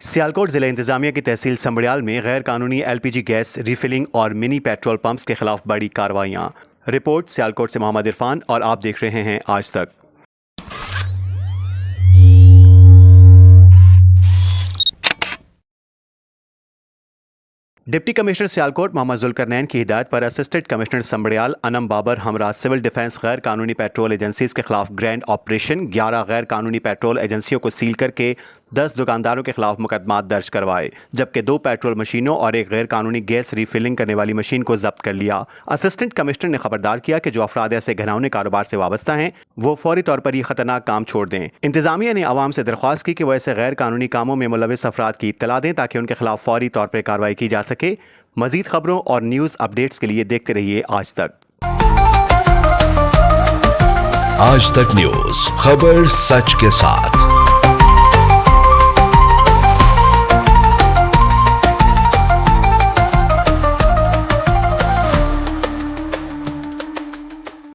सियालकोट जिला इंतजामिया की तहसील समbriयाल में गैर कानूनी LPG गैस रिफिलिंग और मिनी पेट्रोल पंप्स के खिलाफ बड़ी कार्रवाइयां। रिपोर्ट सियालकोट से मोहम्मद इरफान और आप देख रहे हैं आज तक। डिप्टी कमिश्नर सियालकोट मोहम्मद जुल्करनैन की हिदायत पर असिस्टेंट कमिश्नर समbriयाल अनम बाबर हमरा सिविल डिफेंस गैर कानूनी पेट्रोल एजेंसीज के खिलाफ ग्रैंड ऑपरेशन 11 गैर कानूनी पेट्रोल एजेंसियों को सील करके 10 दुकानदारों के खिलाफ मुकदमा दर्ज करवाए, जबकि 2 पेट्रोल मशीनों और एक गैर कानूनी गैस रिफिलिंग करने वाली मशीन को जब्त कर लिया। असिस्टेंट कमिश्नर ने खबरदार किया कि जो अफराद ऐसे घिनौने कारोबार से वाबस्ता हैं वो फौरी तौर पर ये खतरनाक काम छोड़ दें। इंतजामिया ने आवाम से दरख्वास्त की कि वो ऐसे गैर कानूनी कामों में मुलविस अफराद की इत्तला दें ताकि उनके खिलाफ फौरी तौर पर कार्रवाई की जा सके। मजीद खबरों और न्यूज अपडेट्स के लिए देखते रहिए आज तक। आज तक न्यूज, खबर सच के साथ।